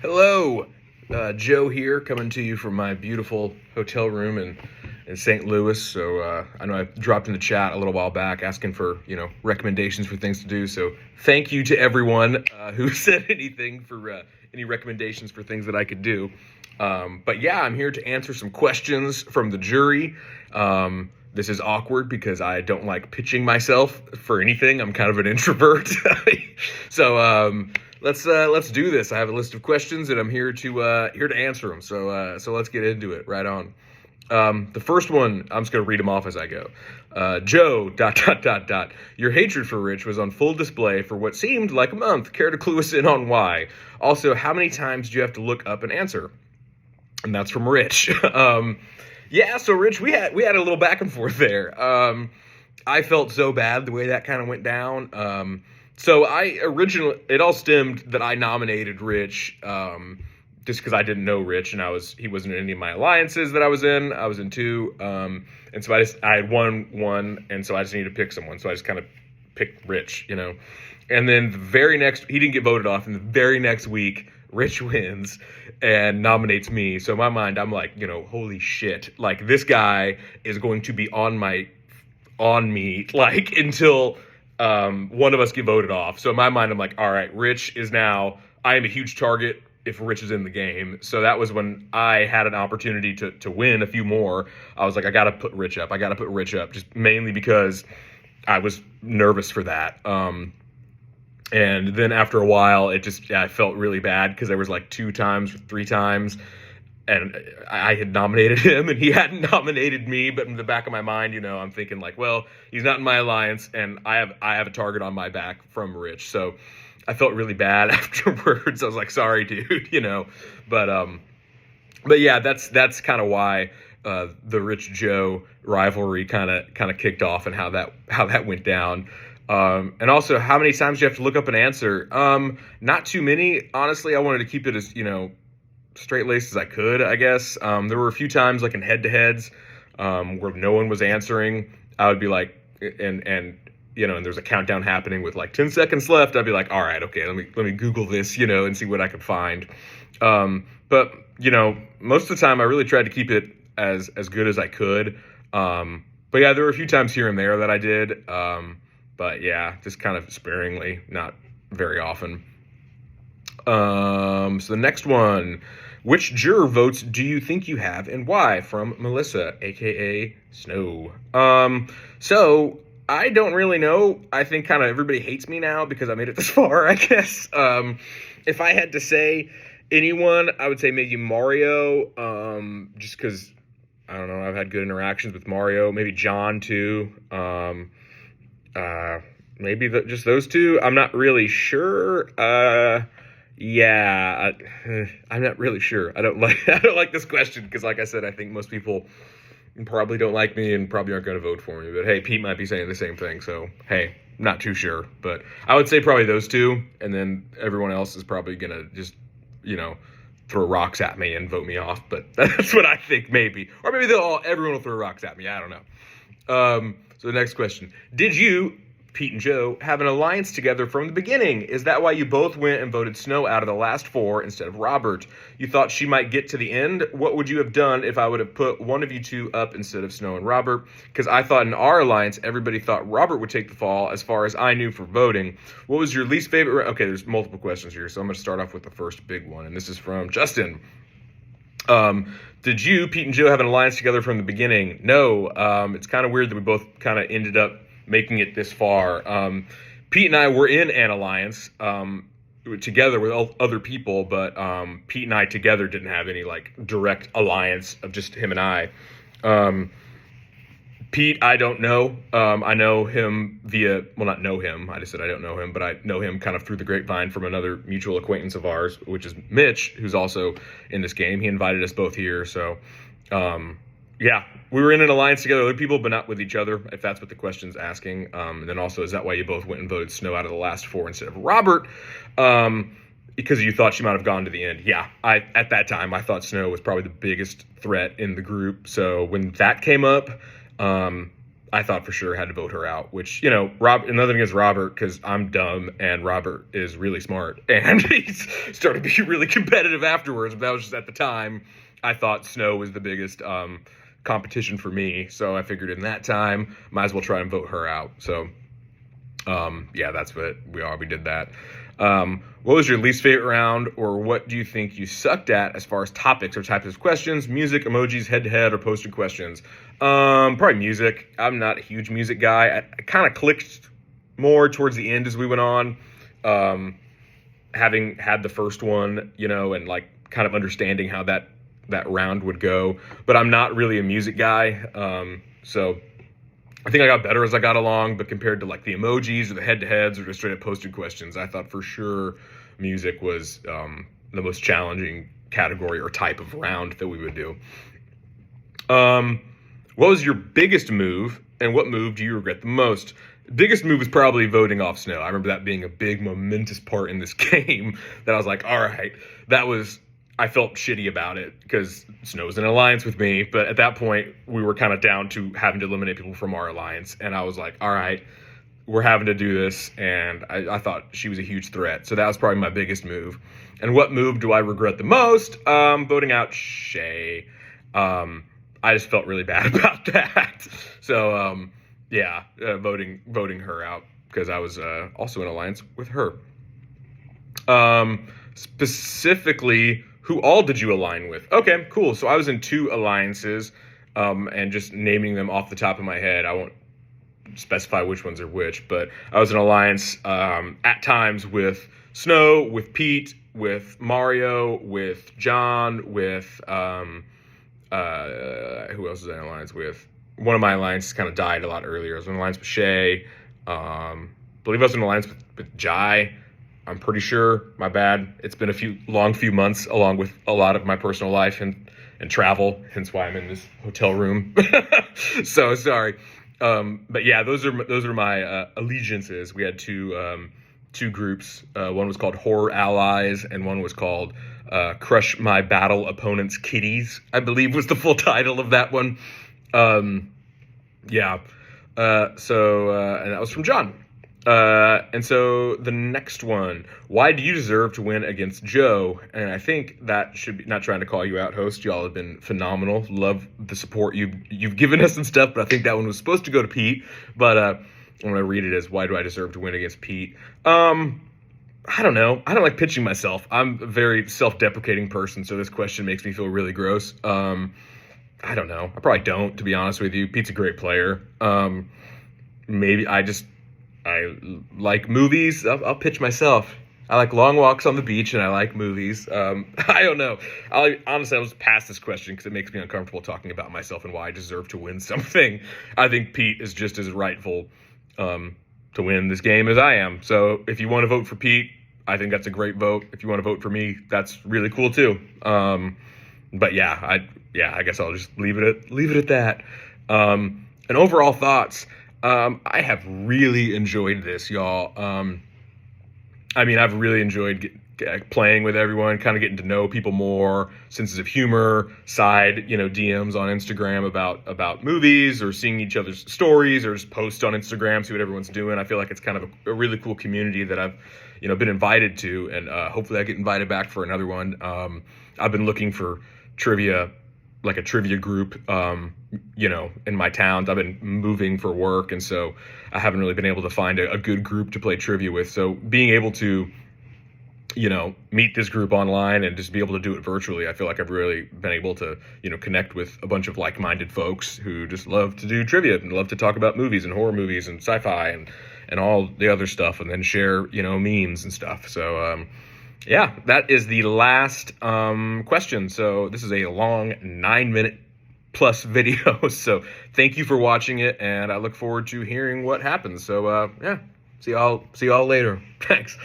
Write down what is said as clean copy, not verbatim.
Hello, Joe here, coming to you from my beautiful hotel room in St. Louis. So I know I dropped in the chat a little while back asking for recommendations for things to do. So thank you to everyone who said anything for any recommendations for things that I could do. But yeah, I'm here to answer some questions from the jury. This is awkward because I don't like pitching myself for anything. I'm kind of an introvert. So let's do this. I have a list of questions and I'm here to answer them. So let's get into it. Right on. The first one, I'm just gonna read them off as I go. Joe, dot, dot, dot, dot. Your hatred for Rich was on full display for what seemed like a month. Care to clue us in on why? Also, how many times do you have to look up an answer? And that's from Rich. Yeah, so Rich, we had a little back and forth there. I felt so bad the way that kind of went down. So it all stemmed that I nominated Rich, just because I didn't know Rich and he wasn't in any of my alliances that I was in. I was in two, and so I had won, and so I just needed to pick someone. So I just kind of picked Rich, And then he didn't get voted off, and the very next week, Rich wins and nominates me. So in my mind, I'm like, holy shit, like this guy is going to be on me, like until one of us get voted off. So in my mind, I'm like, all right, I am a huge target if Rich is in the game. So that was when I had an opportunity to win a few more. I was like, I got to put Rich up, just mainly because I was nervous for that. And then after a while, I felt really bad because there was like 2 times, 3 times, and I had nominated him and he hadn't nominated me. But in the back of my mind, I'm thinking like, well, he's not in my alliance and I have a target on my back from Rich. So I felt really bad afterwards. I was like, sorry, dude, But yeah, that's kind of why the Rich Joe rivalry kind of kicked off and how that went down. And also, how many times do you have to look up an answer? Not too many. Honestly, I wanted to keep it as, straight-laced as I could, I guess. There were a few times, like in head-to-heads, where no one was answering. I would be like, and there's a countdown happening with like 10 seconds left. I'd be like, all right, okay, let me Google this, and see what I could find. But, most of the time I really tried to keep it as good as I could. But yeah, there were a few times here and there that I did. But yeah, just kind of sparingly, not very often. So the next one, which juror votes do you think you have and why? From Melissa, aka Snow. So I don't really know. I think kind of everybody hates me now because I made it this far, I guess. If I had to say anyone, I would say maybe Mario, just because, I don't know, I've had good interactions with Mario. Maybe John, too. Maybe just those two. I'm not really sure. Yeah, I'm not really sure. I don't like this question because, like I said, I think most people probably don't like me and probably aren't going to vote for me. But hey, Pete might be saying the same thing. So hey, not too sure. But I would say probably those two, and then everyone else is probably going to just, throw rocks at me and vote me off. But that's what I think, maybe. Or maybe everyone will throw rocks at me. I don't know. So the next question. Did you, Pete and Joe, have an alliance together from the beginning? Is that why you both went and voted Snow out of the last 4 instead of Robert? You thought she might get to the end? What would you have done if I would have put one of you two up instead of Snow and Robert? Because I thought in our alliance, everybody thought Robert would take the fall as far as I knew for voting. What was your least favorite? Okay, there's multiple questions here, so I'm going to start off with the first big one, and this is from Justin. Did you, Pete and Joe, have an alliance together from the beginning? No. It's kind of weird that we both kind of ended up making it this far. Pete and I were in an alliance together with other people, but Pete and I together didn't have any like direct alliance of just him and I. Pete, I don't know. I know him not know him. I just said I don't know him, but I know him kind of through the grapevine from another mutual acquaintance of ours, which is Mitch, who's also in this game. He invited us both here. So, yeah, we were in an alliance together with other people, but not with each other, if that's what the question's asking. And then also, is that why you both went and voted Snow out of the last 4 instead of Robert? Because you thought she might have gone to the end. Yeah, at that time, I thought Snow was probably the biggest threat in the group. So when that came up, I thought for sure had to vote her out, which, another thing is Robert, because I'm dumb and Robert is really smart. And he's started to be really competitive afterwards. But that was just at the time, I thought Snow was the biggest competition for me. So I figured in that time, might as well try and vote her out. So, yeah, that's what we did that. What was your least favorite round, or what do you think you sucked at as far as topics or types of questions, music, emojis, head-to-head, or posted questions? Probably music. I'm not a huge music guy. I kind of clicked more towards the end as we went on, having had the first one, and like kind of understanding how that round would go. But I'm not really a music guy, so I think I got better as I got along, but compared to like the emojis or the head-to-heads or just straight up posted questions, I thought for sure music was the most challenging category or type of round that we would do. What was your biggest move, and what move do you regret the most? Biggest move is probably voting off Snow. I remember that being a big momentous part in this game that I was like, all right, I felt shitty about it because Snow's in an alliance with me. But at that point, we were kind of down to having to eliminate people from our alliance. And I was like, all right, we're having to do this. And I thought she was a huge threat. So that was probably my biggest move. And what move do I regret the most? Voting out Shay. I just felt really bad about that. So, voting her out because I was also in alliance with her. Specifically, who all did you align with? Okay, cool. So I was in 2 alliances, and just naming them off the top of my head, I won't specify which ones are which, but I was in alliance at times with Snow, with Pete, with Mario, with John, with who else was I in alliance with? One of my alliances kind of died a lot earlier. I was in alliance with Shay. Believe I was in alliance with Jai. I'm pretty sure. My bad. It's been a long few months, along with a lot of my personal life and travel. Hence why I'm in this hotel room. So sorry. But yeah, those are my allegiances. We had two groups. One was called Horror Allies, and one was called Crush My Battle Opponent's Kitties, I believe was the full title of that one. Yeah. And that was from John. And so the next one, why do you deserve to win against Joe? And I think that should be, not trying to call you out, host. Y'all have been phenomenal. Love the support you've given us and stuff. But I think that one was supposed to go to Pete. But I'm going to read it as, why do I deserve to win against Pete? I don't know. I don't like pitching myself. I'm a very self-deprecating person, so this question makes me feel really gross. I don't know. I probably don't, to be honest with you. Pete's a great player. Maybe I like movies. I'll pitch myself. I like long walks on the beach, and I like movies. I don't know. Honestly, I'll just pass this question because it makes me uncomfortable talking about myself and why I deserve to win something. I think Pete is just as rightful to win this game as I am. So if you want to vote for Pete, I think that's a great vote. If you want to vote for me, that's really cool too. But I guess I'll just leave it at that. And overall thoughts. I have really enjoyed this, y'all. I've really enjoyed playing with everyone, kind of getting to know people more, senses of humor, DMs on Instagram about movies, or seeing each other's stories, or just post on Instagram, see what everyone's doing. I feel like it's kind of a really cool community that I've, been invited to, and hopefully I get invited back for another one. I've been looking for trivia, like a trivia group, in my towns. I've been moving for work, and so I haven't really been able to find a good group to play trivia with. So being able to, meet this group online and just be able to do it virtually, I feel like I've really been able to, connect with a bunch of like-minded folks who just love to do trivia and love to talk about movies and horror movies and sci-fi and all the other stuff, and then share, memes and stuff. So, that is the last question. So this is a long 9-minute plus video. So thank you for watching it, and I look forward to hearing what happens. So see y'all later. Thanks.